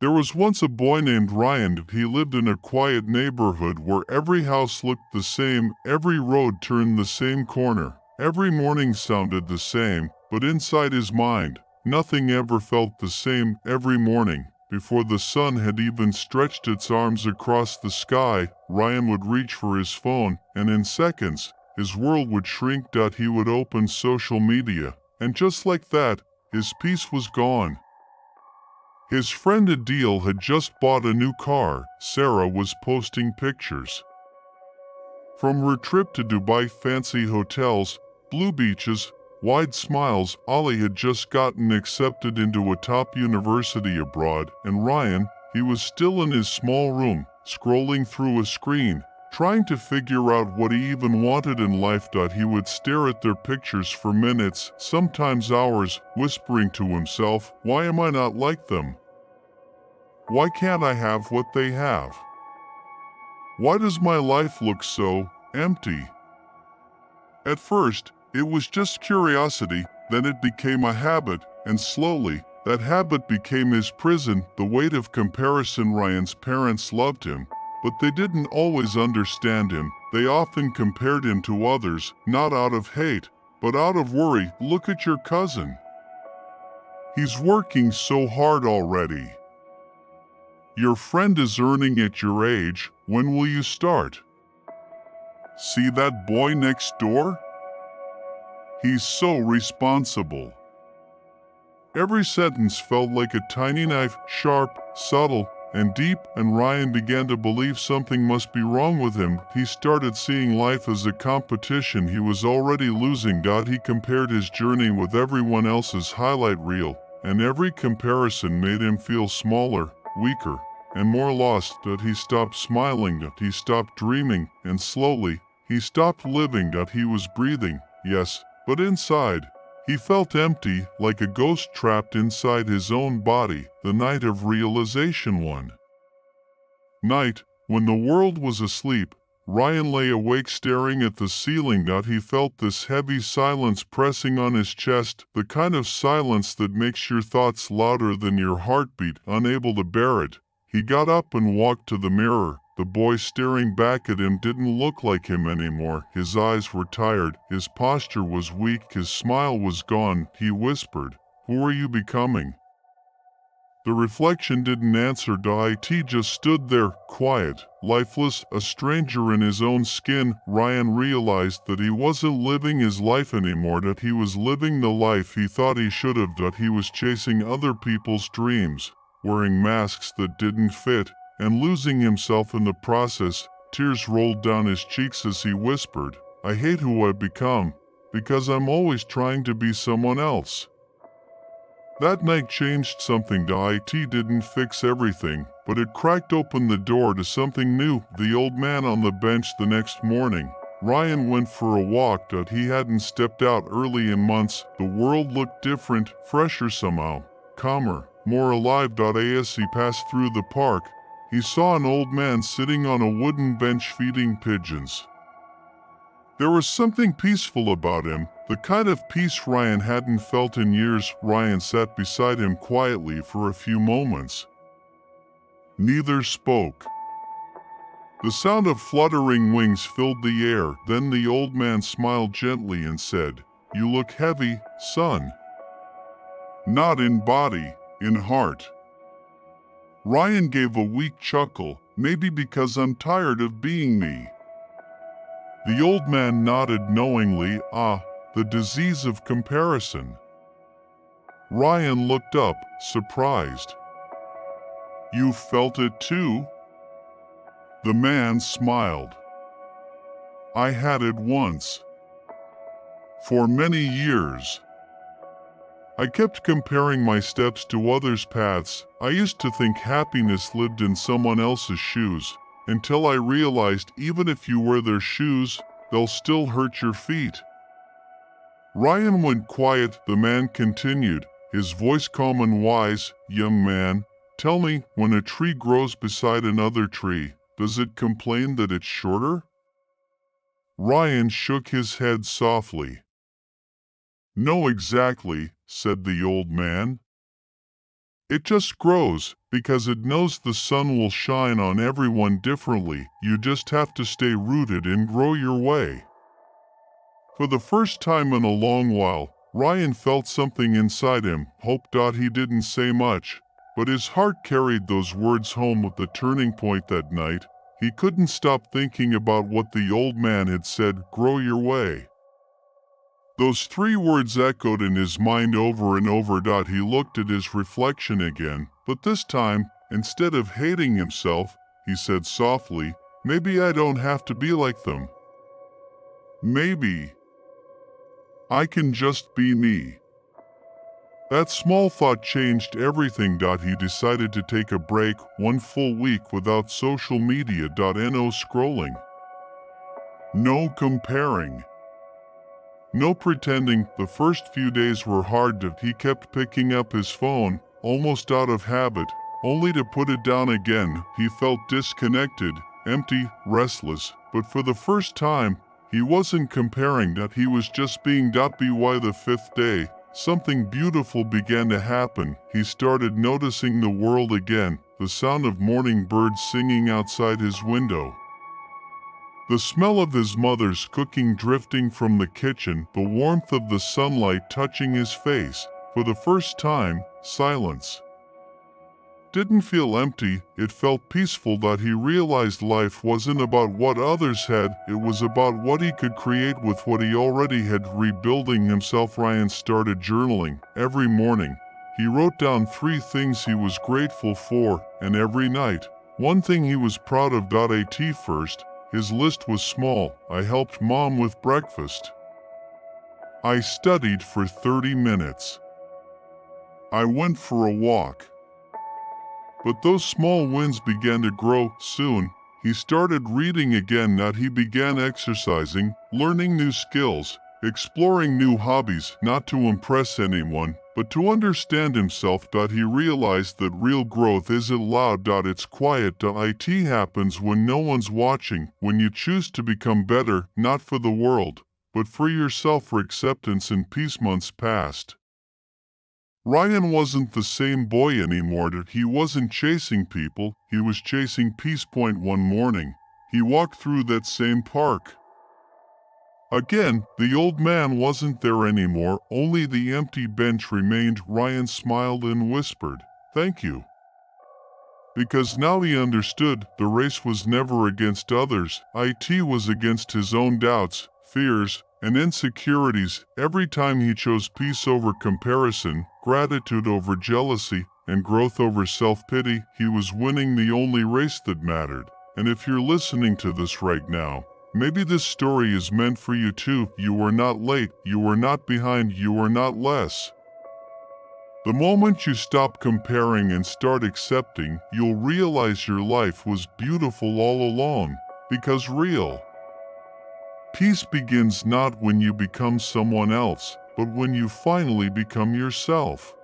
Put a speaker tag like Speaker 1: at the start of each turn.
Speaker 1: There was once a boy named Ryan. He lived in a quiet neighborhood where every house looked the same, every road turned the same corner, every morning sounded the same, but inside his mind, nothing ever felt the same. Every morning, before the sun had even stretched its arms across the sky, Ryan would reach for his phone, and in seconds, his world would shrink. He would open social media, and just like that, his peace was gone. His friend Adil had just bought a new car. Sarah was posting pictures from her trip to Dubai, fancy hotels, blue beaches, wide smiles. Ali had just gotten accepted into a top university abroad, and Ryan, he was still in his small room, scrolling through a screen, trying to figure out what he even wanted in life. He would stare at their pictures for minutes, sometimes hours, whispering to himself, "Why am I not like them? Why can't I have what they have? Why does my life look so empty?" At first, it was just curiosity, then it became a habit, and slowly, that habit became his prison. The weight of comparison. Ryan's parents loved him, but they didn't always understand him. They often compared him to others, not out of hate, but out of worry. "Look at your cousin. He's working so hard already. Your friend is earning at your age. When will you start? See that boy next door? He's so responsible." Every sentence felt like a tiny knife, sharp, subtle, and deep, and Ryan began to believe something must be wrong with him. He started seeing life as a competition. He was already losing. He compared his journey with everyone else's highlight reel, and every comparison made him feel smaller, weaker, and more lost. He stopped smiling. He stopped dreaming, and slowly, he stopped living. He was breathing, yes, but inside, he felt empty, like a ghost trapped inside his own body. The night of realization. One night, when the world was asleep, Ryan lay awake staring at the ceiling. He felt this heavy silence pressing on his chest, the kind of silence that makes your thoughts louder than your heartbeat. Unable to bear it, he got up and walked to the mirror. The boy staring back at him didn't look like him anymore. His eyes were tired, his posture was weak, his smile was gone. He whispered, "Who are you becoming?" The reflection didn't answer. It just stood there, quiet, lifeless, a stranger in his own skin. Ryan realized that he wasn't living his life anymore, that he was living the life he thought he should have. That he was chasing other people's dreams, wearing masks that didn't fit, and losing himself in the process. Tears rolled down his cheeks as he whispered, "I hate who I've become, because I'm always trying to be someone else." That night changed something. It didn't fix everything, but it cracked open the door to something new. The old man on the bench. The next morning, Ryan went for a walk. He hadn't stepped out early in months. The world looked different, fresher somehow, calmer, more alive. As he passed through the park, he saw an old man sitting on a wooden bench feeding pigeons. There was something peaceful about him, the kind of peace Ryan hadn't felt in years. Ryan sat beside him quietly for a few moments. Neither spoke. The sound of fluttering wings filled the air. Then the old man smiled gently and said, "You look heavy, son. Not in body, in heart." Ryan gave a weak chuckle. "Maybe because I'm tired of being me." The old man nodded knowingly. The disease of comparison. Ryan looked up, surprised. "You felt it too?" The man smiled. "I had it once. For many years. I kept comparing my steps to others' paths. I used to think happiness lived in someone else's shoes, until I realized even if you wear their shoes, they'll still hurt your feet." Ryan went quiet. The man continued, his voice calm and wise. "Young man, tell me, when a tree grows beside another tree, does it complain that it's shorter?" Ryan shook his head softly. "No, exactly," said the old man. It just grows, because it knows the sun will shine on everyone differently. You just have to stay rooted and grow your way. For the first time in a long while, Ryan felt something inside him, hope. He didn't say much, but his heart carried those words home with the turning point that night. He couldn't stop thinking about what the old man had said, grow your way. Those 3 words echoed in his mind over and over. He looked at his reflection again, but this time, instead of hating himself, he said softly, maybe I don't have to be like them. Maybe I can just be me. That small thought changed everything. He decided to take a break, 1 full week without social media. No scrolling. No comparing. No pretending. The first few days were hard. He kept picking up his phone, almost out of habit, only to put it down again. He felt disconnected, empty, restless, but for the first time, he wasn't comparing. He was just being. By the 5th day, something beautiful began to happen. He started noticing the world again, the sound of morning birds singing outside his window, the smell of his mother's cooking drifting from the kitchen, the warmth of the sunlight touching his face. For the first time, silence didn't feel empty, it felt peaceful. He realized life wasn't about what others had, it was about what he could create with what he already had. Rebuilding himself, Ryan started journaling. Every morning, he wrote down 3 things he was grateful for, and every night, 1 thing he was proud of. At first, his list was small. I helped Mom with breakfast. I studied for 30 minutes. I went for a walk. But those small wins began to grow. Soon, he started reading again. He began exercising, learning new skills, exploring new hobbies, not to impress anyone, but to understand himself. He realized that real growth isn't loud. It's quiet. It happens when no one's watching, when you choose to become better, not for the world, but for yourself. For acceptance and peace. Months passed. Ryan wasn't the same boy anymore. He wasn't chasing people, he was chasing peace. One morning, he walked through that same park. Again, the old man wasn't there anymore, only the empty bench remained. Ryan smiled and whispered, "Thank you." Because now he understood, the race was never against others, it was against his own doubts, fears, and insecurities. Every time he chose peace over comparison, gratitude over jealousy, and growth over self-pity, he was winning the only race that mattered. And if you're listening to this right now, maybe this story is meant for you too. You are not late, you are not behind, you are not less. The moment you stop comparing and start accepting, you'll realize your life was beautiful all along, because real peace begins not when you become someone else, but when you finally become yourself.